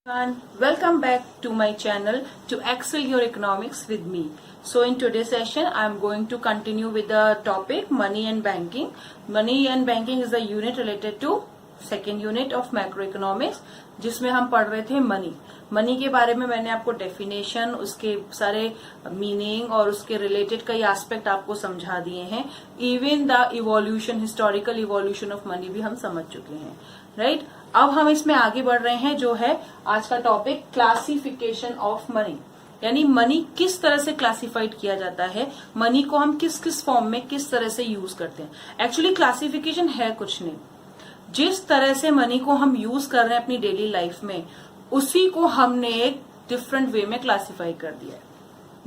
And welcome back to my channel to excel your economics with me. So in today's session I am going to continue with the topic money and banking. Money and banking is the unit related to second unit of macroeconomics जिसमें हम पढ़ रहे थे money के बारे में। मैंने आपको डेफिनेशन, उसके सारे मीनिंग और उसके रिलेटेड कई एस्पेक्ट आपको समझा दिए हैं। Even the evolution, historical evolution of money भी हम समझ चुके हैं, राइट। अब हम इसमें आगे बढ़ रहे हैं, जो है आज का टॉपिक क्लासिफिकेशन ऑफ मनी, यानी मनी किस तरह से क्लासिफाइड किया जाता है, मनी को हम किस किस फॉर्म में किस तरह से यूज करते हैं। एक्चुअली क्लासिफिकेशन है कुछ नहीं, जिस तरह से मनी को हम यूज कर रहे हैं अपनी डेली लाइफ में, उसी को हमने एक डिफरेंट वे में क्लासिफाई कर दिया है।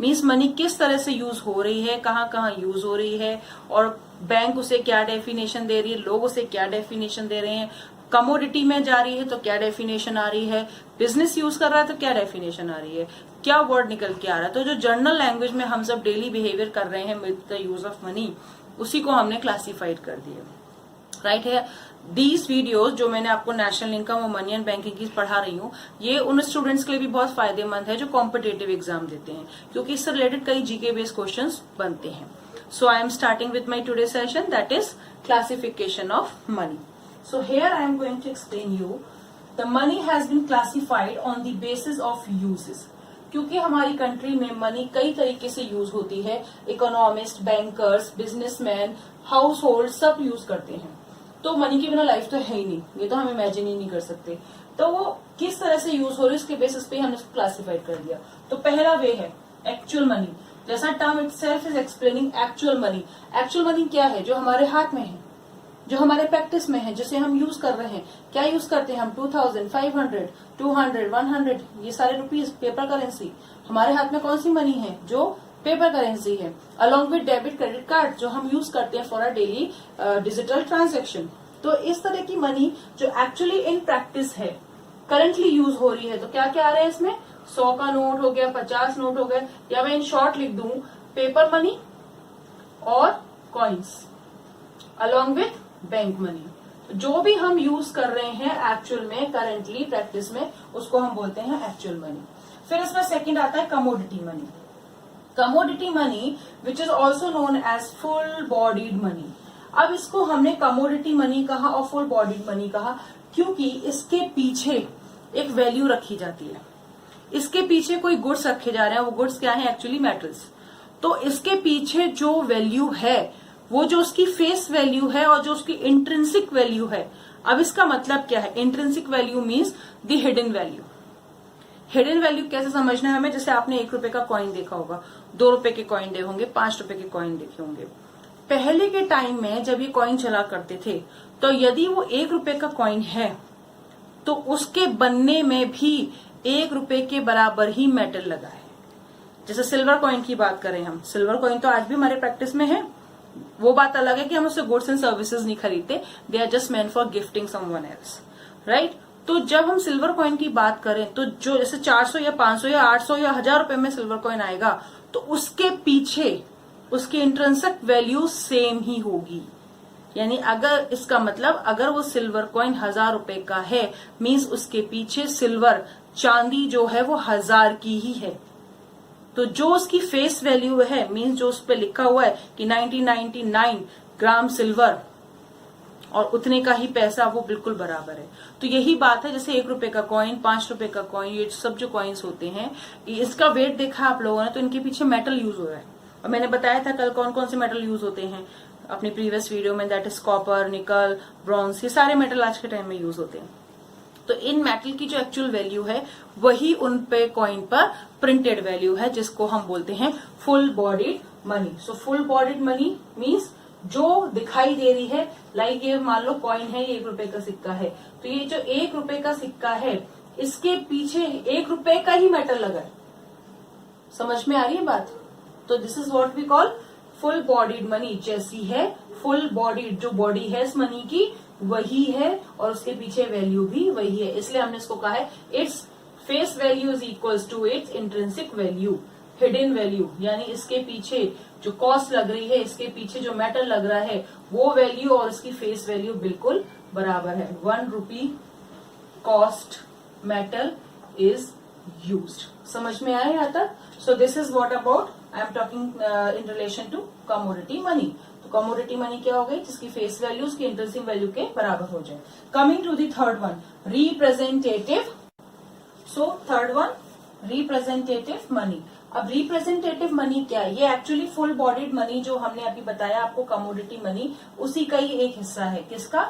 मीन्स मनी किस तरह से यूज हो रही है, कहाँ कहाँ यूज हो रही है, और बैंक उसे क्या डेफिनेशन दे रही है, लोग उसे क्या डेफिनेशन दे रहे हैं, कमोडिटी में जा रही है तो क्या डेफिनेशन आ रही है, बिजनेस यूज कर रहा है तो क्या डेफिनेशन आ रही है, क्या वर्ड निकल के आ रहा है। तो जो जर्नल लैंग्वेज में हम सब डेली बिहेवियर कर रहे हैं with the use of money, उसी को हमने क्लासिफाइड कर दिया, राइट है। दीज वीडियोज जो मैंने आपको नेशनल इनकम और मनी एंड बैंकिंग की पढ़ा रही हूँ, ये उन स्टूडेंट्स के लिए भी बहुत फायदेमंद है जो कॉम्पिटेटिव एग्जाम देते हैं, क्योंकि इससे रिलेटेड कई जीके बेस्ड क्वेश्चंस बनते हैं। So I am starting with my today session, that is classification of money. So here I am going to explain you the money has been classified on the basis of uses. क्योंकि हमारी country में money कई तरीके से use होती है, economist, bankers, businessman, house hold सब use करते हैं। तो मनी के बिना लाइफ तो है ही नहीं, ये तो हम इमेजिन ही नहीं कर सकते। तो वो किस तरह से यूज हो रही है उसके बेसिस पे हमने इसको क्लासिफाइड कर दिया। तो पहला वे है एक्चुअल मनी, जैसा term itself is explaining actual money. Actual money क्या है? जो हमारे हाथ में है, जो हमारे प्रैक्टिस में है, जिसे हम यूज कर रहे हैं। क्या यूज करते हैं हम? 2000, 500, 200, 100, ये सारे रुपीज पेपर करेंसी। हमारे हाथ में कौन सी मनी है? जो पेपर करेंसी है, along with debit credit card जो हम यूज करते हैं for a daily digital transaction. तो इस तरह की मनी जो एक्चुअली इन प्रैक्टिस है, करंटली यूज हो रही है। तो क्या क्या आ रहा है इसमें? 100 का नोट हो गया, 50 नोट हो गए, या मैं इन शॉर्ट लिख दूं पेपर मनी और coins along with bank money. जो भी हम यूज कर रहे हैं एक्चुअल में, करंटली प्रैक्टिस में, उसको हम बोलते हैं एक्चुअल मनी। फिर इसमें सेकंड आता है commodity money. Commodity money which is also known as full bodied money. अब इसको हमने कमोडिटी मनी कहा और फुल बॉडीड मनी कहा, क्योंकि इसके पीछे एक वैल्यू रखी जाती है। इसके पीछे कोई गुड्स रखे जा रहे हैं, वो गुड्स क्या है? Actually metals. तो इसके पीछे जो वैल्यू है, वो जो उसकी फेस वैल्यू है और जो उसकी इंट्रिंसिक वैल्यू है। अब इसका मतलब क्या है? Intrinsic value means the hidden value. Hidden value कैसे समझना है हमें? जैसे आपने 1 रुपए का कॉइन देखा होगा, 2 रुपए के कॉइन देखे होंगे, 5 रुपए के कॉइन देखे होंगे। पहले के टाइम में जब ये कॉइन चला करते थे, तो यदि वो 1 रुपए का कॉइन है तो उसके बनने में भी 1 रुपए के बराबर ही मेटल लगा है। जैसे सिल्वर कॉइन की बात करें हम, सिल्वर कॉइन तो आज भी हमारे प्रैक्टिस में है। वो बात अलग है कि हम उससे गुड्स एंड सर्विसेज नहीं खरीदते, they are just meant for gifting someone else, right. तो जब हम सिल्वर कॉइन की बात करें, तो जो जैसे 400 या 500 या 800 या 1000 रुपए में सिल्वर कॉइन आएगा, तो उसके पीछे उसकी इंट्रिंसिक वैल्यू सेम ही होगी। यानी अगर इसका मतलब अगर वो सिल्वर कॉइन 1000 रुपए का है, मीन्स उसके पीछे सिल्वर, चांदी जो है वो 1000 की ही है। तो जो उसकी फेस वैल्यू है, मीन्स जो उस पर लिखा हुआ है कि 1999 ग्राम सिल्वर और उतने का ही पैसा, वो बिल्कुल बराबर है। तो यही बात है, जैसे 1 रुपए का कॉइन, 5 रुपए का कॉइन, ये सब जो कॉइन्स होते हैं, इसका वेट देखा आप लोगों ने, तो इनके पीछे मेटल यूज हो रहा है। और मैंने बताया था कल कौन कौन से मेटल यूज होते हैं अपनी प्रीवियस वीडियो में, दैट इज कॉपर, निकल, ब्रॉन्ज, ये सारे मेटल आज के टाइम में यूज होते हैं। तो इन मेटल की जो एक्चुअल वैल्यू है, वही उन पे कॉइन पर प्रिंटेड वैल्यू है, जिसको हम बोलते हैं full bodied money. So full bodied money means जो दिखाई दे रही है, लाइक ये मान लो कॉइन है, ये 1 रुपए का सिक्का है, तो ये जो 1 रुपए का सिक्का है, इसके पीछे 1 रुपए का ही मेटल लगा है। समझ में आ रही है बात? तो this is what we call full bodied money. जैसी है फुल बॉडीड, जो बॉडी है इस मनी की वही है और उसके पीछे वैल्यू भी वही है, इसलिए हमने इसको कहा है its face value is equals to its intrinsic value, hidden value. यानी इसके पीछे जो कॉस्ट लग रही है, इसके पीछे जो मेटल लग रहा है, वो वैल्यू और इसकी फेस वैल्यू बिल्कुल बराबर है। 1 रुपी कॉस्ट मेटल is used. समझ में आया यहाँ तक? So this is what about I am talking in relation to commodity money. तो commodity money क्या हो गई? जिसकी फेस वैल्यू उसकी इंट्रिंसिक वैल्यू के बराबर हो जाए. Coming to the third one, representative. So third one, representative money. अब रिप्रेजेंटेटिव मनी क्या है? ये एक्चुअली फुल बॉडीड मनी जो हमने अभी बताया आपको कमोडिटी मनी, उसी का ही एक हिस्सा है. किसका?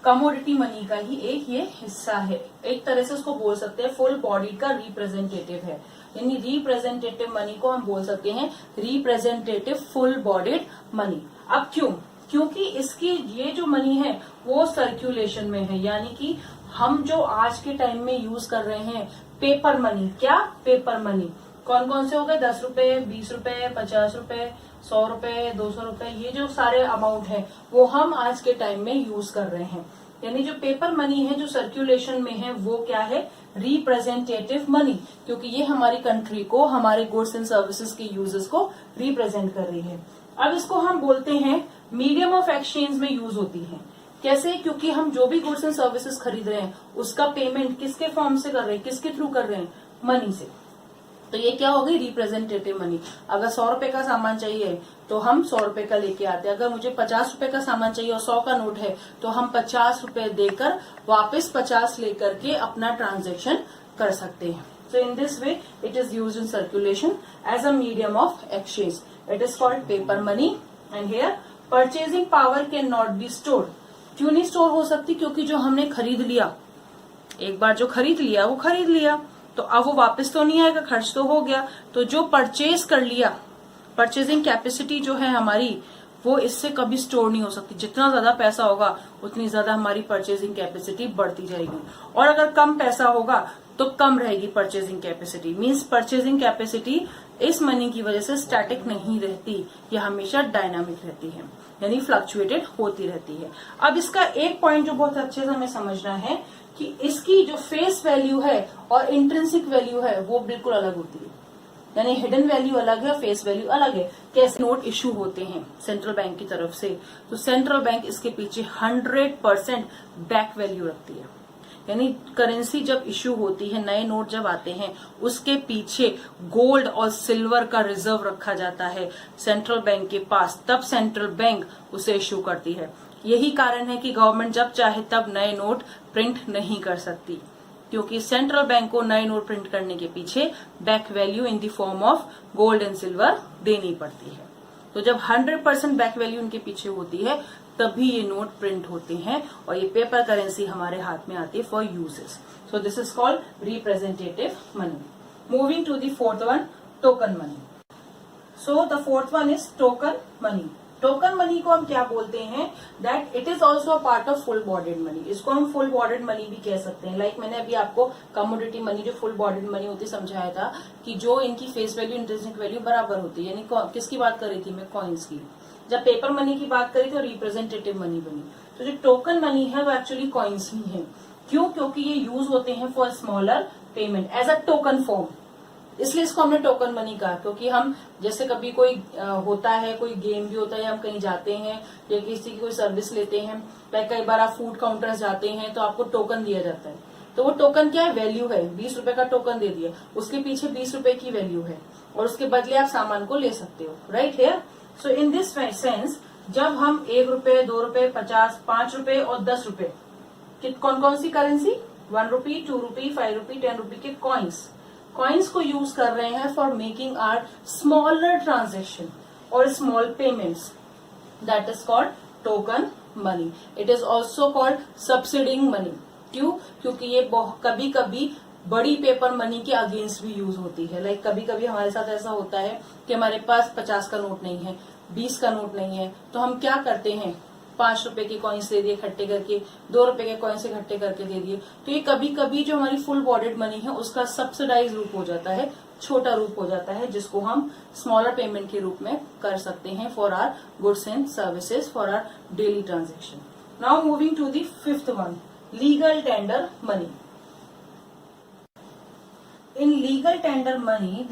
कमोडिटी मनी का ही एक ये हिस्सा है. एक तरह से उसको बोल सकते हैं फुल बॉडीड का रिप्रेजेंटेटिव है. यानी रिप्रेजेंटेटिव मनी को हम बोल सकते हैं रिप्रेजेंटेटिव फुल बॉडीड मनी. अब क्यों? क्योंकि इसकी ये जो मनी है वो सर्कुलेशन में है. यानी कि हम जो आज के टाइम में यूज कर रहे हैं पेपर मनी. क्या? Paper money. कौन कौन से हो गए? 10 रुपए, 20 रुपए, 50 रुपए, 100 रुपए, 200 रुपए, ये जो सारे अमाउंट है वो हम आज के टाइम में यूज कर रहे हैं. यानी जो पेपर मनी है जो सर्कुलेशन में है वो क्या है? Representative money. क्योंकि ये हमारी कंट्री को, हमारे गुड्स एंड सर्विसेज के यूजेस को रिप्रेजेंट कर रही है. अब इसको हम बोलते हैं मीडियम ऑफ एक्सचेंज में यूज होती है. कैसे? क्योंकि हम जो भी गुड्स एंड सर्विसेज खरीद रहे हैं उसका पेमेंट किसके फॉर्म से कर रहे हैं? किसके थ्रू कर रहे हैं? मनी से. तो ये क्या हो गई? Representative money. अगर 100 रुपए का सामान चाहिए तो हम 100 रुपए का लेके आते हैं. अगर मुझे 50 रुपए का सामान चाहिए और 100 का नोट है तो हम 50 रुपए देकर वापस 50 लेकर के अपना ट्रांजेक्शन कर सकते हैं. So in this way it is used in circulation as a medium of exchange. It is called paper money. And here purchasing power can not be stored. क्यों नहीं स्टोर हो सकती? क्योंकि जो हमने खरीद लिया, एक बार जो खरीद लिया वो खरीद लिया, तो अब वो वापस तो नहीं आएगा, खर्च तो हो गया. तो जो परचेज कर लिया, परचेजिंग कैपेसिटी जो है हमारी, वो इससे कभी स्टोर नहीं हो सकती. जितना ज्यादा पैसा होगा उतनी ज्यादा हमारी परचेजिंग कैपेसिटी बढ़ती जाएगी. और अगर कम पैसा होगा तो कम रहेगी purchasing capacity. Means purchasing capacity इस मनी की वजह से स्टैटिक नहीं रहती, यह हमेशा डायनामिक रहती है, यानी फ्लक्चुएटेड होती रहती है. अब इसका एक पॉइंट जो बहुत अच्छे से हमें समझना है कि इसकी जो फेस वैल्यू है और इंट्रिंसिक वैल्यू है वो बिल्कुल अलग होती है. यानी हिडन वैल्यू अलग है, फेस वैल्यू अलग है. कैसे? नोट इश्यू होते हैं सेंट्रल बैंक की तरफ से, तो सेंट्रल बैंक इसके पीछे 100% बैक वैल्यू रखती है. यानी करेंसी जब इश्यू होती है, नए नोट जब आते हैं, उसके पीछे गोल्ड और सिल्वर का रिजर्व रखा जाता है सेंट्रल बैंक के पास. तब सेंट्रल बैंक उसे इश्यू करती है. यही कारण है कि गवर्नमेंट जब चाहे तब नए नोट प्रिंट नहीं कर सकती, क्योंकि सेंट्रल बैंक को नए नोट प्रिंट करने के पीछे back value in the form of gold and silver देनी पड़ती है. तो जब 100% बैक वैल्यू इनके पीछे होती है तभी ये नोट प्रिंट होते हैं और ये पेपर करेंसी हमारे हाथ में आती है for uses. So this is called representative money. Moving to the fourth one, token money. So the fourth one is token money. Token money को हम क्या बोलते हैं? That it is also a part of full bodied money. इसको हम full bodied money भी कह सकते हैं. लाइक मैंने अभी आपको कमोडिटी मनी जो फुल बॉडीड मनी होती समझाया था कि जो इनकी फेस वैल्यू इंट्रिंसिक वैल्यू बराबर होती है. यानी किसकी बात कर रही थी मैं? कॉइन्स की. जब पेपर मनी की बात करी तो रिप्रेजेंटेटिव मनी बनी. तो जो टोकन मनी है वो एक्चुअली कॉइन्स ही है. क्यों? क्योंकि ये यूज होते हैं for smaller payment as a token form. इसलिए इसको हमने टोकन मनी कहा. क्योंकि हम जैसे कभी कोई होता है, कोई गेम भी होता है, हम कहीं जाते हैं या किसी की कोई सर्विस लेते हैं, कई बार आप फूड काउंटर्स जाते हैं तो आपको टोकन दिया जाता है. तो वो टोकन क्या है? वैल्यू है. 20 रुपए का टोकन दे दिया, उसके पीछे 20 रुपए की वैल्यू है और उसके बदले आप सामान को ले सकते हो. Right here. So in this sense जब हम 1 रुपए, 2 रुपए, 50, 5 रुपए और 10 रुपए, कौन कौन सी करेंसी? 1 रुपी, 2 रुपी, 5 रुपी, 10 रुपी के कॉइन्स को यूज कर रहे हैं for making are smaller transaction और small payments. That is called token money. It is also called subsiding money. क्यों? क्योंकि ये कभी कभी बड़ी पेपर मनी के अगेंस्ट भी यूज होती है. लाइक कभी कभी हमारे साथ ऐसा होता है कि हमारे पास 50 का नोट नहीं है, 20 का नोट नहीं है, तो हम क्या करते हैं? 5 रुपए के कॉइन्स दे दिए इकट्ठे करके, 2 रुपए के कॉइन्स इकट्ठे करके दे दिए. तो ये कभी कभी जो हमारी फुल बॉडीड मनी है उसका सब्सिडाइज रूप हो जाता है, छोटा रूप हो जाता है, जिसको हम स्मॉलर पेमेंट के रूप में कर सकते हैं for our goods and services, for our daily transaction. Now moving to the fifth one, legal tender money. In legal tender money,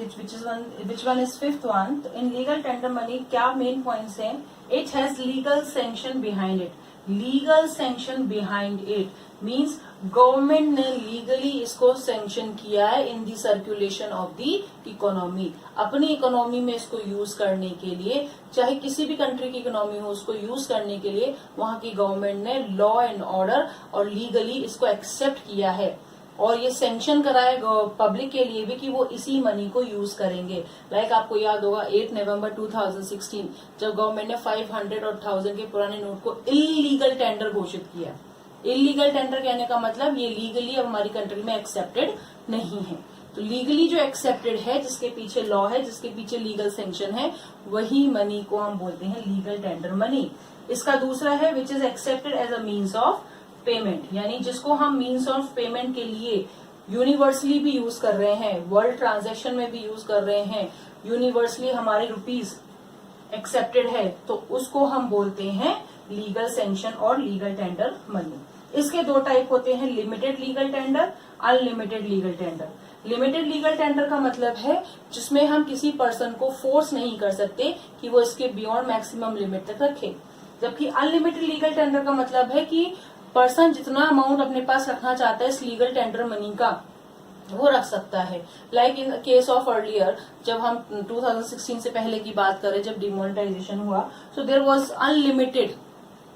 which one is fifth one? In legal tender money क्या main points हैं? It has legal sanction behind it. Legal sanction behind it, means government ने legally इसको sanction किया है इन दी circulation of the economy, अपनी economy में इसको use करने के लिए, चाहे किसी भी कंट्री की इकोनॉमी हो उसको यूज करने के लिए वहां की गवर्नमेंट ने लॉ एंड ऑर्डर और लीगली इसको एक्सेप्ट किया है और ये सैंक्शन कराए पब्लिक के लिए भी कि वो इसी मनी को यूज करेंगे। लाइक आपको याद होगा 8 नवंबर 2016 जब गवर्नमेंट ने 500 और 1000 के पुराने नोट को इलीगल टेंडर घोषित किया। इलीगल टेंडर कहने का मतलब ये लीगली अब हमारी कंट्री में एक्सेप्टेड नहीं है। तो लीगली जो एक्सेप्टेड है, जिसके पीछे लॉ है, जिसके पीछे लीगल सैंक्शन है, वही मनी को हम बोलते हैं लीगल टेंडर मनी। इसका दूसरा है which is accepted as a means of payment, यानी जिसको हम मीन्स ऑफ पेमेंट के लिए यूनिवर्सली भी यूज कर रहे हैं, वर्ल्ड ट्रांजैक्शन में भी यूज कर रहे हैं, यूनिवर्सली हमारे रुपीज एक्सेप्टेड है, तो उसको हम बोलते हैं लीगल सैंक्शन और लीगल टेंडर मनी। इसके दो टाइप होते हैं, limited legal tender, unlimited legal tender. Limited legal tender का मतलब है जिसमें हम किसी पर्सन को फोर्स नहीं कर सकते कि वो इसके बियॉन्ड मैक्सिमम लिमिट तक रखे, जबकि अनलिमिटेड लीगल टेंडर का मतलब है कि पर्सन जितना अमाउंट अपने पास रखना चाहता है इस लीगल टेंडर मनी का वो रख सकता है। Like in case of earlier, जब हम 2016 से पहले की बात करें, जब डिमोनेटाइजेशन हुआ, so there was unlimited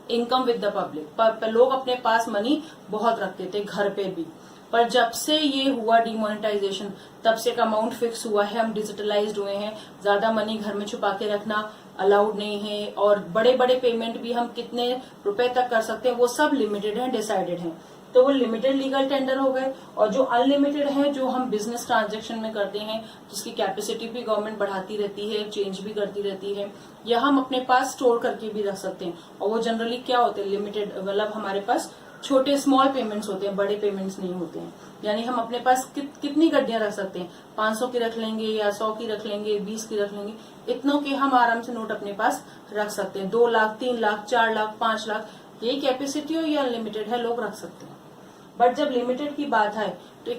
income with the public. लोग अपने पास मनी बहुत रखते थे घर पे भी, पर जब से ये हुआ डिमोनेटाइजेशन तब से एक अमाउंट फिक्स हुआ है, हम डिजिटलाइज्ड हुए हैं, ज्यादा मनी घर में छुपा के रखना अलाउड नहीं है, और बड़े बड़े पेमेंट भी हम कितने रुपए तक कर सकते हैं वो सब लिमिटेड है, डिसाइडेड है। तो वो लिमिटेड लीगल टेंडर हो गए। और जो अनलिमिटेड है, जो हम बिजनेस ट्रांजैक्शन में करते हैं, जिसकी कैपेसिटी भी गवर्नमेंट बढ़ाती रहती है, चेंज भी करती रहती है, या हम अपने पास स्टोर करके भी रख सकते हैं, और वो जनरली क्या होते हैं, लिमिटेड, मतलब हमारे पास छोटे स्मॉल पेमेंट्स होते हैं, बड़े पेमेंट्स नहीं होते हैं। यानी हम अपने पास कितनी गड्डियां रख सकते हैं, 500 की रख लेंगे या 100 की रख लेंगे, 20 की रख लेंगे, इतनों के हम आराम से नोट अपने पास रख सकते हैं। 2 लाख, 3 लाख, 4 लाख, 5 लाख, यही कैपेसिटी हो या अनलिमिटेड है, लोग रख सकते हैं। बट जब लिमिटेड की बात है तो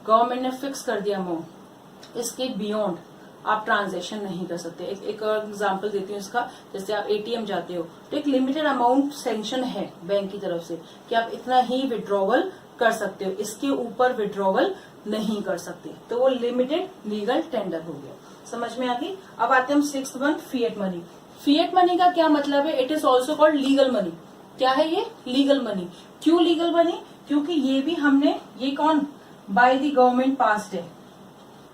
गवर्नमेंट ने फिक्स कर दिया अमाउंट, इसके बियॉन्ड आप ट्रांजैक्शन नहीं कर सकते। एक एग्जांपल देती हूँ इसका, जैसे आप एटीएम जाते हो तो एक लिमिटेड अमाउंट सैंक्शन है बैंक की तरफ से कि आप इतना ही विड्रॉवल कर सकते हो, इसके ऊपर विड्रॉवल नहीं कर सकते, तो वो लिमिटेड लीगल टेंडर हो गया। समझ में आ गई? अब आते हैं हम 6th one, fiat money. Fiat money का क्या मतलब है? It is also called legal money. क्या है ये? Legal money. क्यों लीगल मनी? क्योंकि ये भी हमने, ये कौन, बाय द गवर्नमेंट पास्ड है,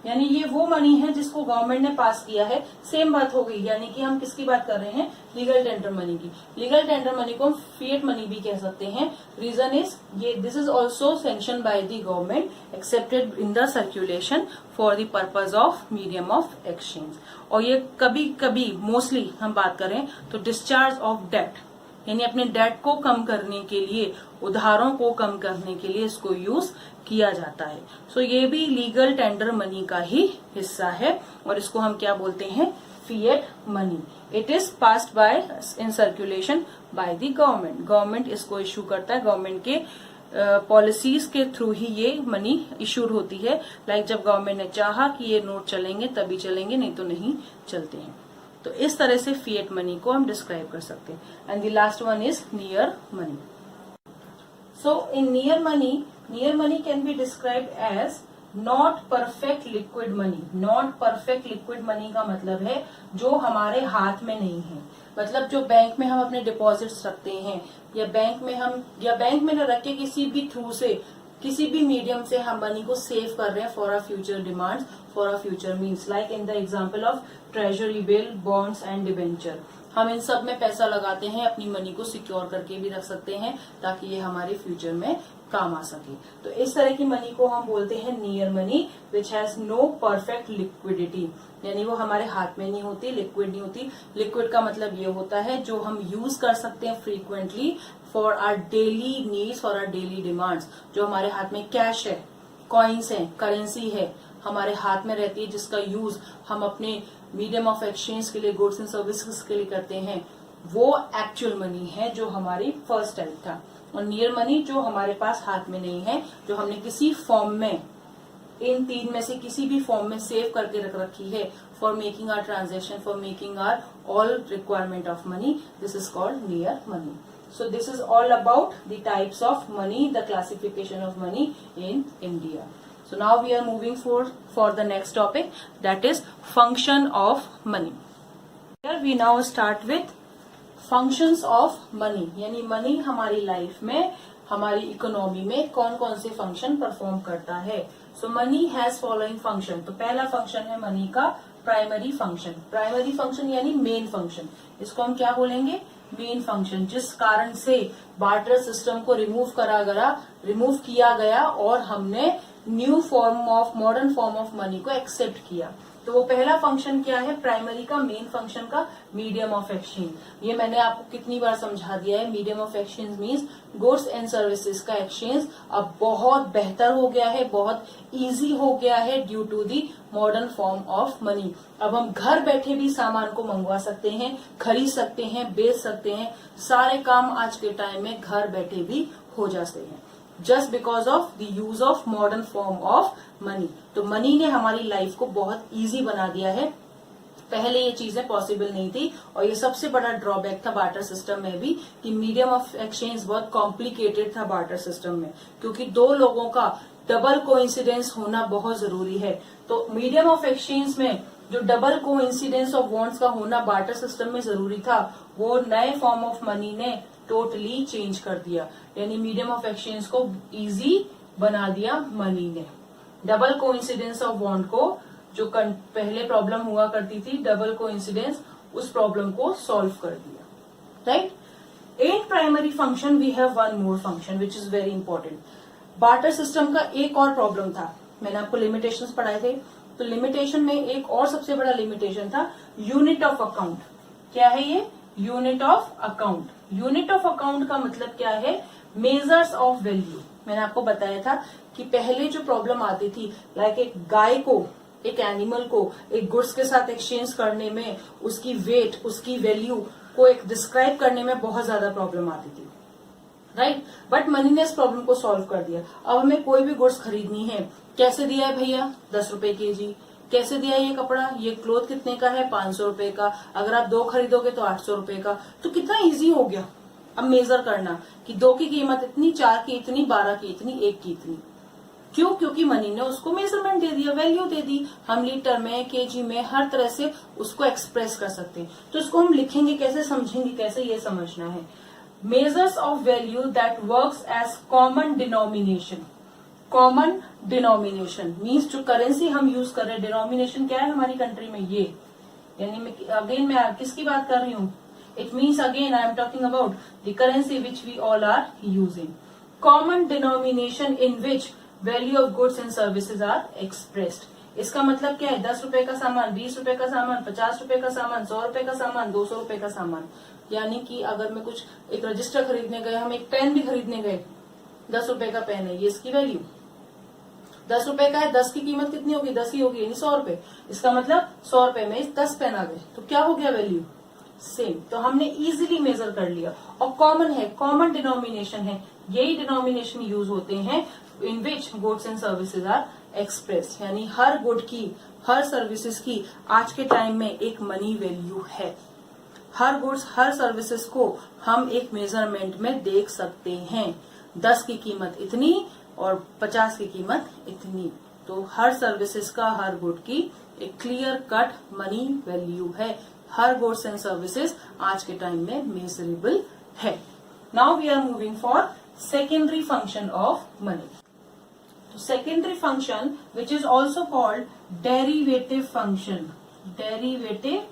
यानी ये वो मनी है जिसको गवर्नमेंट ने पास किया है। सेम बात हो गई, यानी कि हम किसकी बात कर रहे हैं? लीगल टेंडर मनी की। लीगल टेंडर मनी को हम फिएट मनी भी कह सकते हैं। रीजन इज ये, this is also sanction by the government, accepted in the circulation for the purpose of medium of exchange. और ये कभी कभी, मोस्टली हम बात करें तो डिस्चार्ज ऑफ डेट, यानी अपने डेट को कम करने के लिए, उधारों को कम करने के लिए इसको यूज किया जाता है। सो ये भी लीगल टेंडर मनी का ही हिस्सा है, और इसको हम क्या बोलते हैं? Fiat money. It is passed by in circulation by the government. Government इसको इश्यू करता है, गवर्नमेंट के पॉलिसीज के थ्रू ही ये मनी इश्यूड होती है। लाइक जब गवर्नमेंट ने चाहा कि ये नोट चलेंगे तभी चलेंगे, नहीं तो नहीं चलते हैं। तो इस तरह से फिएट मनी को हम डिस्क्राइब कर सकते हैं। And the last one is near money. So in near money can be described as not perfect liquid money. Not perfect liquid money का मतलब है जो हमारे हाथ में नहीं है, मतलब जो बैंक में हम अपने डिपॉजिट्स रखते हैं, या बैंक में न रख के किसी भी थ्रू से, किसी भी मीडियम से हम मनी को सेव कर रहे हैं for our future demands, for our future means, like in the example of treasury bill, bonds and debenture. हम इन सब में पैसा लगाते हैं, अपनी मनी को सिक्योर करके भी रख सकते हैं ताकि ये हमारे फ्यूचर में काम आ सके। तो इस तरह की मनी को हम बोलते हैं near money, which has no perfect liquidity, यानी वो हमारे हाथ में नहीं होती, लिक्विड नहीं होती। लिक्विड का मतलब ये होता है जो हम यूज कर सकते हैं frequently for our daily needs, for our daily demands. जो हमारे हाथ में कैश है, कॉइन्स है, करेंसी है, हमारे हाथ में रहती है, जिसका यूज हम अपने मीडियम ऑफ एक्सचेंज के लिए, गुड्स एंड सर्विसेज के लिए करते हैं, वो एक्चुअल मनी है, जो हमारी फर्स्ट टाइप था। और नियर मनी जो हमारे पास हाथ में नहीं है, जो हमने किसी फॉर्म में, इन तीन में से किसी भी फॉर्म में सेव करके रख रखी है for making our transaction, for making our all requirement of money, this is called near money. So this is all about the types of money, the classification of money in India. So now we are moving for the next topic, that is function of money. Here we now start with functions of money, यानी money हमारी life में, हमारी economy में कौन कौन से function perform करता है. सो मनी हैज फॉलोइंग फंक्शन. तो पहला फंक्शन है मनी का प्राइमरी फंक्शन. प्राइमरी फंक्शन यानी मेन फंक्शन. इसको हम क्या बोलेंगे? Main function. जिस कारण से बार्टर सिस्टम को रिमूव किया गया और हमने new form of, modern form of money को एक्सेप्ट किया. तो वो पहला फंक्शन क्या है प्राइमरी का, मेन फंक्शन का? Medium of exchange. ये मैंने आपको कितनी बार समझा दिया है. Medium of exchange means goods and services का एक्सचेंज अब बहुत बेहतर हो गया है, बहुत इजी हो गया है due to the modern form of money. अब हम घर बैठे भी सामान को मंगवा सकते हैं, खरीद सकते हैं, बेच सकते हैं. सारे काम आज के टाइम में घर बैठे भी हो जाते हैं, just because of the use of modern form of money. तो मनी ने हमारी लाइफ को बहुत इजी बना दिया है. पहले ये चीजें पॉसिबल नहीं थी और ये सबसे बड़ा ड्रॉबैक था बार्टर सिस्टम में भी कि मीडियम ऑफ एक्सचेंज बहुत कॉम्प्लिकेटेड था बार्टर सिस्टम में, क्योंकि दो लोगों का डबल कोइंसिडेंस होना बहुत जरूरी है. तो मीडियम ऑफ एक्सचेंज में जो डबल कोइंसिडेंस ऑफ बॉन्ड्स का होना बार्टर सिस्टम में जरूरी था, वो नए फॉर्म ऑफ मनी ने टोटली चेंज कर दिया. यानी मीडियम ऑफ एक्सचेंज को इजी बना दिया मनी ने. डबल कोइंसिडेंस ऑफ बॉन्ड को, जो पहले प्रॉब्लम हुआ करती थी डबल कोइंसिडेंस, उस प्रॉब्लम को सॉल्व कर दिया. Right. In primary function we have one more function which is very important. Barter system का एक और प्रॉब्लम था. मैंने आपको लिमिटेशंस पढ़ाए थे. तो लिमिटेशन में एक और सबसे बड़ा लिमिटेशन था यूनिट ऑफ अकाउंट. क्या है ये? Unit of account. Unit of account का मतलब क्या है? Measures of value. मैंने आपको बताया था कि पहले जो प्रॉब्लम आती थी, लाइक एक गाय को, एक एनिमल को एक गुड्स के साथ एक्सचेंज करने में उसकी वेट, उसकी वैल्यू को एक डिस्क्राइब करने में बहुत ज्यादा प्रॉब्लम आती थी. राइट. बट मनी ने इस प्रॉब्लम को सॉल्व कर दिया. अब हमें कोई भी गुड्स खरीदनी है, कैसे दिया है भैया? 10 रुपए केजी. कैसे दिया है ये कपड़ा? ये क्लोथ कितने का है? 500 रुपए का. अगर आप 2 खरीदोगे तो 800 रुपए का. तो कितना इजी हो गया अब मेजर करना कि 2 की कीमत इतनी, 4 की इतनी, 12 की इतनी, 1 की इतनी. क्यों? क्योंकि मनी ने उसको मेजरमेंट दे दिया, वैल्यू दे दी. हम लीटर में, केजी में, हर तरह से उसको एक्सप्रेस कर सकते हैं. तो इसको हम लिखेंगे कैसे, समझेंगे कैसे, ये समझना है. Measures of value that works as common denomination. Common denomination means जो करेंसी हम यूज कर रहे हैं, डिनोमिनेशन क्या है हमारी कंट्री में? ये. यानी अगेन मैं किसकी बात कर रही हूँ? It means again I am talking about the currency which we all are using. Common denomination in which value of goods and services are expressed. इसका मतलब क्या है? 10 रुपए का सामान, 20 रुपए का सामान, 50 रुपए का सामान, 100 रुपए का सामान, 200 रुपए का सामान. यानी कि अगर मैं कुछ एक रजिस्टर खरीदने गए, हम एक पेन भी खरीदने गए, 10 रुपए का पेन है, ये इसकी वैल्यू 10 रुपए का है. 10 की कीमत कितनी होगी? 10 ही होगी, यानी 100 रुपए. इसका मतलब 100 रुपए में 10 पेन आ गए. तो क्या हो गया? Value same. तो हमने इजीली मेजर कर लिया. और कॉमन है, कॉमन डिनोमिनेशन है. यही डिनोमिनेशन यूज होते हैं in which goods and services are express. यानी हर गुड की, हर सर्विसेज की आज के टाइम में एक मनी वैल्यू है. हर गुड्स, हर सर्विसेज को हम एक मेजरमेंट में देख सकते हैं. 10 की कीमत इतनी और 50 की कीमत इतनी. तो हर सर्विसेज का, हर गुड की एक क्लियर कट मनी वैल्यू है. हर गुड्स एंड सर्विसेज आज के टाइम में मेजरेबल है. Now we are moving for secondary function of money. तो secondary function which is also called derivative function. Derivative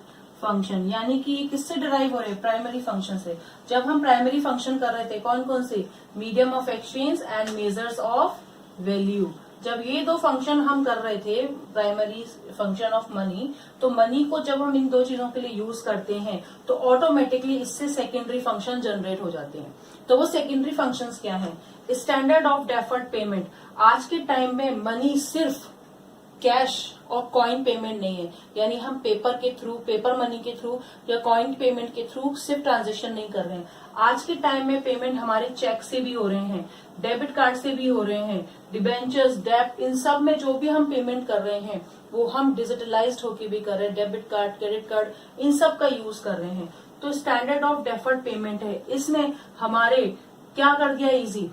function यानी कि किससे डिराइव हो रहे हैं? प्राइमरी फंक्शन से. जब हम प्राइमरी फंक्शन कर रहे थे, कौन कौन से? Medium of exchange and measures of value. जब ये दो फंक्शन हम कर रहे थे, प्राइमरी फंक्शन ऑफ मनी, तो मनी को जब हम इन दो चीजों के लिए यूज करते हैं तो ऑटोमेटिकली इससे सेकेंडरी फंक्शन जनरेट हो जाते हैं. तो वो सेकेंडरी फंक्शंस क्या है? Standard of deferred payment. आज के टाइम में मनी सिर्फ कैश और कॉइन पेमेंट नहीं है. यानी हम पेपर के थ्रू, पेपर मनी के थ्रू या कॉइन पेमेंट के थ्रू सिर्फ ट्रांजेक्शन नहीं कर रहे हैं. आज के टाइम में पेमेंट हमारे चेक से भी हो रहे हैं, डेबिट कार्ड से भी हो रहे हैं, डिबेंचर्स, डेब्ट, इन सब में जो भी हम पेमेंट कर रहे हैं वो हम डिजिटलाइज्ड होके भी कर रहे हैं. डेबिट कार्ड, क्रेडिट कार्ड, इन सब का यूज कर रहे हैं. तो स्टैंडर्ड ऑफ डेफर्ड पेमेंट है, इसने हमारे क्या कर दिया इजी,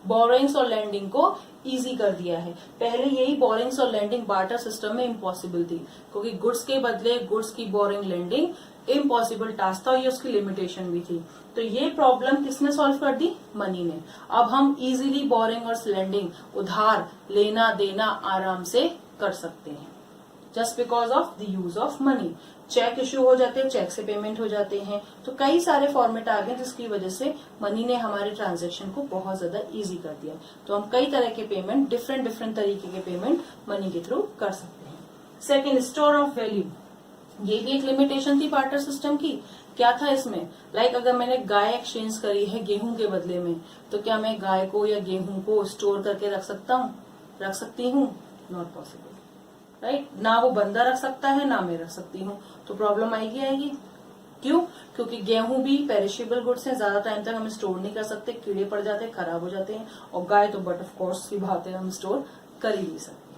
बोरोइंग्स और लेंडिंग को इजी कर दिया है। पहले यही बोरोइंग्स और लेंडिंग बार्टर सिस्टम में इम्पॉसिबल थी, क्योंकि गुड्स के बदले गुड्स की बोरिंग लेंडिंग इम्पॉसिबल टास्क था, ये उसकी लिमिटेशन भी थी। तो ये प्रॉब्लम किसने सॉल्व कर दी, मनी ने। अब हम इजीली बोरिंग और लेंडिंग उधार लेना देना आराम से कर सकते हैं, just because of the use of money. Cheque issue हो जाते हैं, चेक से पेमेंट हो जाते हैं, तो कई सारे फॉर्मेट आ गए जिसकी वजह से मनी ने हमारे ट्रांजैक्शन को बहुत ज्यादा इजी कर दिया। तो हम कई तरह के पेमेंट, डिफरेंट डिफरेंट तरीके के पेमेंट मनी के थ्रू कर सकते हैं। सेकेंड, स्टोर ऑफ वैल्यू, ये भी एक लिमिटेशन थी बार्टर सिस्टम की। क्या था इसमें, लाइक अगर मैंने गाय एक्सचेंज करी है गेहूं के बदले में, तो क्या मैं गाय को या गेहूं को स्टोर करके रख सकती हूँ? Not possible, right. ना वो बंदा रख सकता है, ना मैं रख सकती हूँ, तो प्रॉब्लम आएगी। क्यों? क्योंकि गेहूं भी पेरिशेबल गुड्स हैं, ज्यादा टाइम तक हम स्टोर नहीं कर सकते, कीड़े पड़ जाते हैं, खराब हो जाते हैं। और गाय तो बट ऑफ कोर्स की बात है, हम स्टोर कर ही नहीं सकते,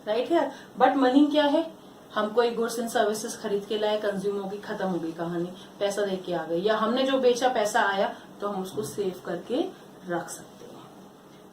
राइट है। बट मनी क्या है, हम कोई गुड्स एंड सर्विसेज खरीद के लाए, कंज्यूम होगी, खत्म हो गई कहानी, पैसा दे के आ गए, या हमने जो बेचा पैसा आया, तो हम उसको सेव करके रख सकते हैं।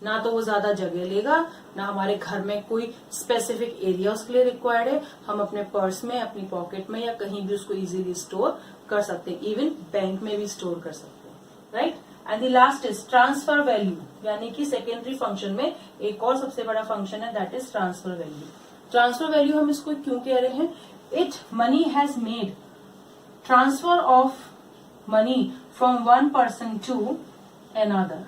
ना तो वो ज्यादा जगह लेगा, ना हमारे घर में कोई स्पेसिफिक एरिया उसके लिए रिक्वायर्ड है। हम अपने पर्स में, अपनी पॉकेट में या कहीं भी उसको इजीली स्टोर कर सकते हैं, इवन बैंक में भी स्टोर कर सकते हैं, right. And the last is transfer value, यानी कि सेकेंडरी फंक्शन में एक और सबसे बड़ा फंक्शन है, that is transfer value. Transfer value हम इसको क्यों कह रहे हैं, it money has made transfer of money from one person to another,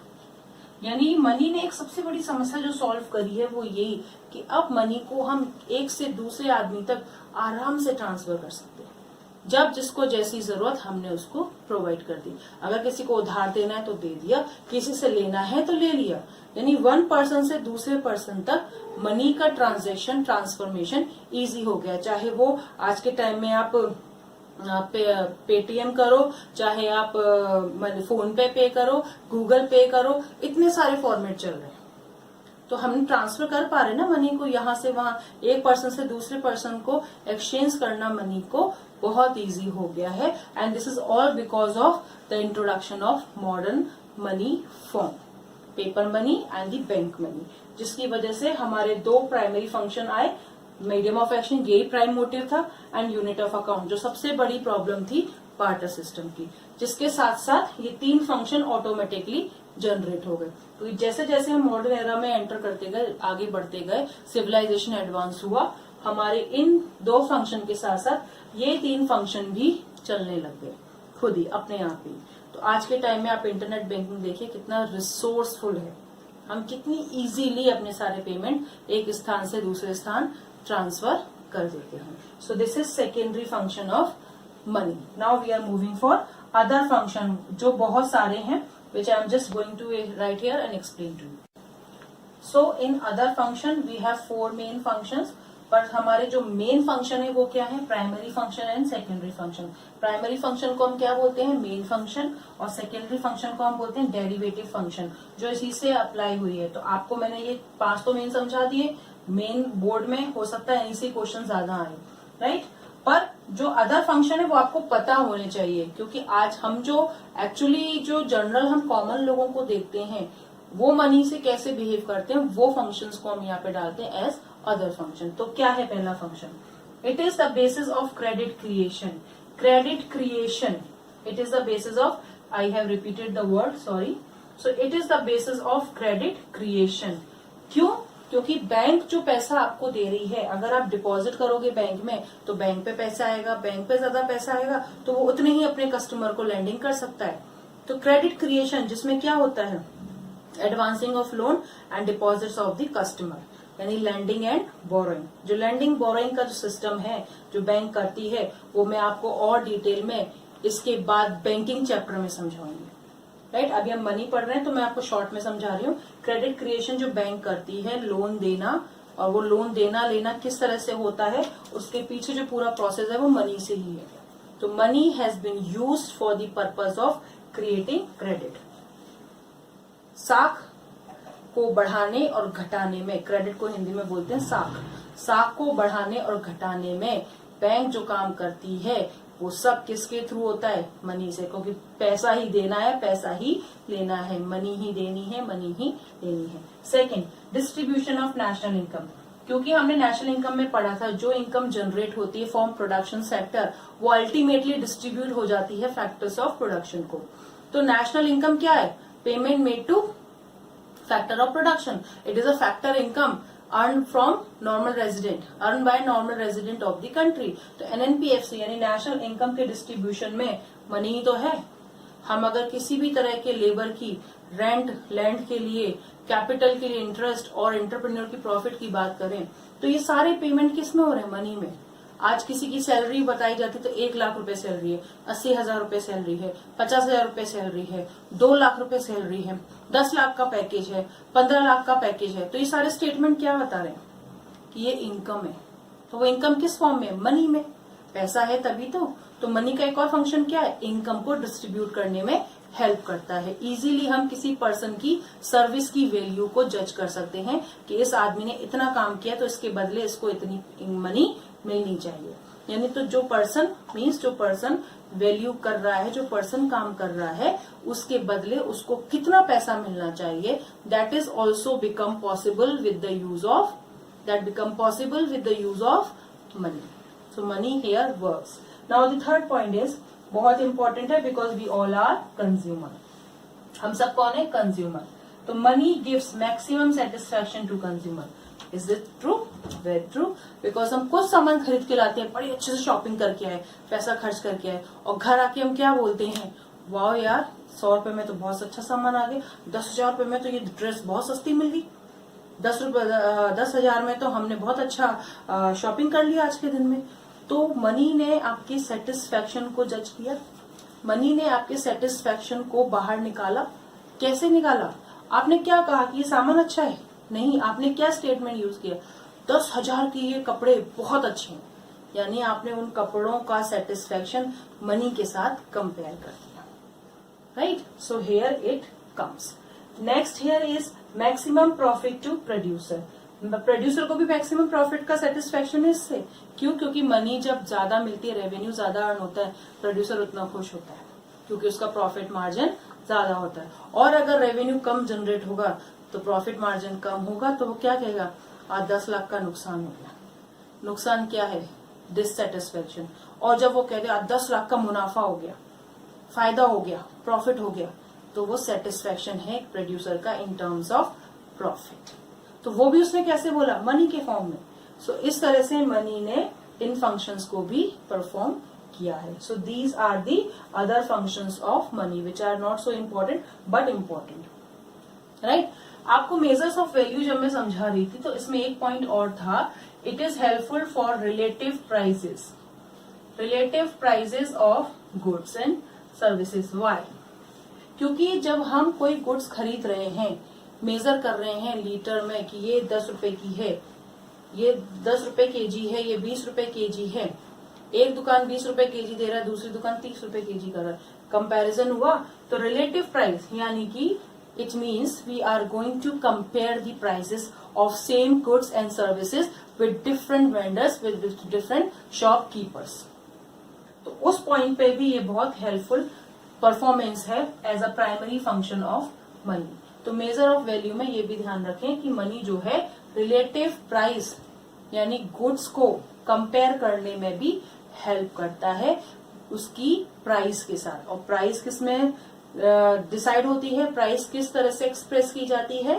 यानी मनी ने एक सबसे बड़ी समस्या जो सॉल्व करी है वो यही कि अब मनी को हम एक से दूसरे आदमी तक आराम से ट्रांसफर कर सकते हैं। जब जिसको जैसी जरूरत हमने उसको प्रोवाइड कर दी। अगर किसी को उधार देना है तो दे दिया, किसी से लेना है तो ले लिया, यानी वन पर्सन से दूसरे पर्सन तक मनी का ट्रांजैक्शन, ट्रांसफॉर्मेशन इजी हो गया। चाहे वो आज के टाइम में आप पेटीएम करो, चाहे आप फोन पे करो, गूगल पे करो, इतने सारे फॉर्मेट चल रहे हैं, तो हम ट्रांसफर कर पा रहे हैं ना मनी को, यहाँ से वहां एक पर्सन से दूसरे पर्सन को एक्सचेंज करना मनी को बहुत इजी हो गया है। And this is all because of the introduction of modern money form, paper money and the bank money, जिसकी वजह से हमारे दो प्राइमरी फंक्शन आए, मीडियम ऑफ एक्सचेंज यही प्राइम मोटिव था, एंड यूनिट ऑफ अकाउंट जो सबसे बड़ी प्रॉब्लम थी बार्टर सिस्टम की, जिसके साथ साथ ये तीन फंक्शन ऑटोमेटिकली जनरेट हो गए। तो जैसे जैसे हम मॉडर्न एरा में एंटर करते गए, आगे बढ़ते गए, सिविलाइजेशन एडवांस हुआ, हमारे इन दो फंक्शन के साथ साथ ये तीन फंक्शन भी चलने लग गए खुद ही, अपने आप ही। तो आज के टाइम में आप इंटरनेट बैंकिंग देखिए कितना रिसोर्सफुल है, हम कितनी इजीली अपने सारे पेमेंट एक स्थान से दूसरे स्थान ट्रांसफर कर देते हैं। So this is secondary function of money. Now we are moving for other function, जो बहुत सारे हैं, which I am just going to write here and explain to you. So in other function we have four main functions, पर हमारे जो main function है वो क्या है, primary function and secondary function. Primary function को हम क्या बोलते हैं, मेन फंक्शन, और सेकेंडरी फंक्शन को हम बोलते हैं डेरिवेटिव फंक्शन, जो इसी से अप्लाई हुई है। तो आपको मैंने ये 5 तो मेन समझा दिए, मेन बोर्ड में हो सकता है इसी क्वेश्चन ज्यादा आए, राइट। पर जो अदर फंक्शन है वो आपको पता होने चाहिए, क्योंकि आज हम जो एक्चुअली जो जनरल हम कॉमन लोगों को देखते हैं वो मनी से कैसे बिहेव करते हैं, वो फंक्शंस को हम यहाँ पे डालते हैं एज अदर फंक्शन। तो क्या है पहला function, it is the basis of credit creation. Credit creation, it is the basis of, I have repeated the word, sorry. So it is the basis of credit creation. क्यों? क्योंकि bank जो पैसा आपको दे रही है, अगर आप डिपॉजिट करोगे बैंक में तो बैंक पे पैसा आएगा, बैंक पे ज्यादा पैसा आएगा तो वो उतने ही अपने कस्टमर को लेंडिंग कर सकता है। तो क्रेडिट क्रिएशन जिसमें क्या होता है, advancing of loan and deposits of the customer, यानी लैंडिंग एंड बोरोइंग। जो लैंडिंग बोरोइंग का जो सिस्टम है जो बैंक करती है, वो मैं आपको और डिटेल में इसके बाद बैंकिंग चैप्टर में समझाऊंगी, राइट। अभी हम मनी पढ़ रहे हैं तो मैं आपको शॉर्ट में समझा रही हूँ। क्रेडिट क्रिएशन जो बैंक करती है, लोन देना, और वो लोन देना लेना किस तरह से होता है, उसके पीछे जो पूरा प्रोसेस है वो मनी से ही है। तो money has been used for the purpose of creating credit. साख को बढ़ाने और घटाने में, क्रेडिट को हिंदी में बोलते हैं साख, साख को बढ़ाने और घटाने में बैंक जो काम करती है वो सब किसके थ्रू होता है? मनी से, क्योंकि पैसा ही देना है, पैसा ही लेना है, मनी ही देनी है, मनी ही लेनी है। Second, distribution of national income, क्योंकि हमने नेशनल इनकम में पढ़ा था जो इनकम जनरेट होती है फ्रॉम प्रोडक्शन सेक्टर वो अल्टीमेटली डिस्ट्रीब्यूट हो जाती है फैक्टर्स ऑफ प्रोडक्शन को। तो नेशनल इनकम क्या है? Payment made two factor of production, it is a factor income earn from normal resident, earn by normal resident of the country. तो एनएनपीएफसी यानी नेशनल इनकम के डिस्ट्रीब्यूशन में मनी ही तो है। हम अगर किसी भी तरह के लेबर की रेंट, लैंड के लिए, कैपिटल के लिए इंटरेस्ट और एंटरप्रेन्योर की प्रॉफिट की बात करें तो ये सारे पेमेंट किस में हो रहे हैं? मनी में। आज किसी की सैलरी बताई जाती तो 1 लाख रुपए सैलरी है, 80,000 रुपए सैलरी है, 50,000 रुपए सैलरी है, 2 लाख रुपए सैलरी है, 10 लाख का पैकेज है, 15 लाख का पैकेज है। तो ये सारे स्टेटमेंट क्या बता रहे हैं? कि ये इनकम है। तो वो इनकम किस फॉर्म में? मनी में। पैसा है तभी तो मनी का एक और फंक्शन क्या है? इनकम को डिस्ट्रीब्यूट करने में हेल्प करता है। इजीली हम किसी पर्सन की सर्विस की वैल्यू को जज कर सकते हैं कि इस आदमी ने इतना काम किया तो इसके बदले इसको इतनी मनी मिलनी चाहिए। यानी तो जो पर्सन मीन्स जो पर्सन वैल्यू कर रहा है, जो पर्सन काम कर रहा है, उसके बदले उसको कितना पैसा मिलना चाहिए, that is also become possible with the use of money. So money here works. Now the third point is बहुत इंपॉर्टेंट है because we all are consumer. हम सब कौन है? कंज्यूमर। तो money gives maximum satisfaction to consumer. Is it true? Very true. Because हम कुछ सामान खरीद के लाते हैं, बड़ी अच्छे से शॉपिंग करके आए, पैसा खर्च करके आए, और घर आके हम क्या बोलते हैं? वाह यार, 100 रुपए में तो बहुत अच्छा सामान आ गया, 10,000 रुपए में तो ये ड्रेस बहुत सस्ती मिल गई, 10,000 में तो हमने बहुत अच्छा शॉपिंग कर लिया आज के दिन में। तो मनी ने आपकी सेटिस्फैक्शन को जज किया, मनी ने आपके सेटिस्फैक्शन को बाहर निकाला। कैसे निकाला? आपने क्या कहा कि ये सामान अच्छा है? नहीं, आपने क्या स्टेटमेंट यूज किया? 10,000 के ये कपड़े बहुत अच्छे हैं। यानी आपने उन कपड़ों का सेटिस्फैक्शन मनी के साथ कंपेयर कर दिया। Right? So here it comes. Next here is maximum profit to producer. Producer को भी मैक्सिमम प्रॉफिट का सेटिस्फैक्शन है इससे। क्यों? क्योंकि मनी जब ज्यादा मिलती है, रेवेन्यू ज्यादा अर्न होता है, प्रोड्यूसर उतना खुश होता है क्योंकि उसका प्रॉफिट मार्जिन ज्यादा होता है। और अगर रेवेन्यू कम जनरेट होगा तो प्रॉफिट मार्जिन कम होगा तो वो क्या कहेगा? आज 10 लाख का नुकसान हो गया। नुकसान क्या है? डिससेटिस्फेक्शन। और जब वो कहते हैं 10 लाख का मुनाफा हो गया, फायदा हो गया, प्रॉफिट हो गया, तो वो सेटिस्फेक्शन है प्रोड्यूसर का इन टर्म्स ऑफ प्रॉफिट। तो वो भी उसने कैसे बोला? मनी के फॉर्म में। सो इस तरह से मनी ने इन फंक्शंस को भी परफॉर्म किया है। So these are the other functions of money which are not so important but important. Right? आपको मेजर्स ऑफ वैल्यू जब मैं समझा रही थी तो इसमें एक पॉइंट और था, it is helpful for relative prices of goods and services. Why? क्योंकि जब हम कोई गुड्स खरीद रहे हैं, मेजर कर रहे हैं लीटर में कि ये 10 रुपए की है, ये 10 रुपए केजी है, ये 20 रुपए केजी है, एक दुकान 20 रुपए केजी दे रहा है, दूसरी दुकान 30 रुपए केजी कर रहा है, कंपैरिजन हुआ तो रिलेटिव प्राइस यानी कि it means we are going to compare the prices of same goods and services with different vendors, with different shopkeepers. तो उस पॉइंट पे भी ये बहुत हेल्पफुल परफॉर्मेंस है as a primary function of money. तो मेजर ऑफ वैल्यू में ये भी ध्यान रखें कि मनी जो है रिलेटिव प्राइस यानी गुड्स को कंपेयर करने में भी हेल्प करता है उसकी प्राइस के साथ। और प्राइस किसमें डिसाइड होती है? प्राइस किस तरह से एक्सप्रेस की जाती है?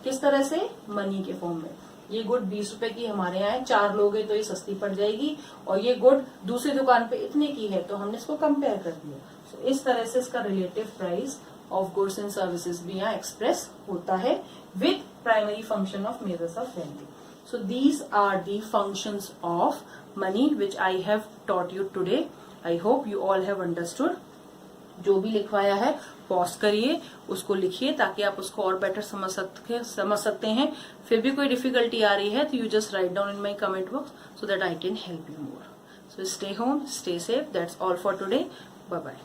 किस तरह से? मनी के फॉर्म में। ये गुड 20 रुपए की हमारे यहाँ 4 लोग हैं तो ये सस्ती पड़ जाएगी, और ये गुड दूसरी दुकान पे इतने की है तो हमने इसको कंपेयर कर दिया। So, इस तरह से इसका relative price of goods and services भी यहाँ एक्सप्रेस होता है with primary function of measures of value. So these are the functions of money which I have taught you today. I hope you all have understood. जो भी लिखवाया है pause करिए, उसको लिखिए ताकि आप उसको और बेटर समझ सकते हैं। फिर भी कोई डिफिकल्टी आ रही है तो you just write down in my comment box so that I can help you more. So stay home, stay safe. That's all for today. Bye bye.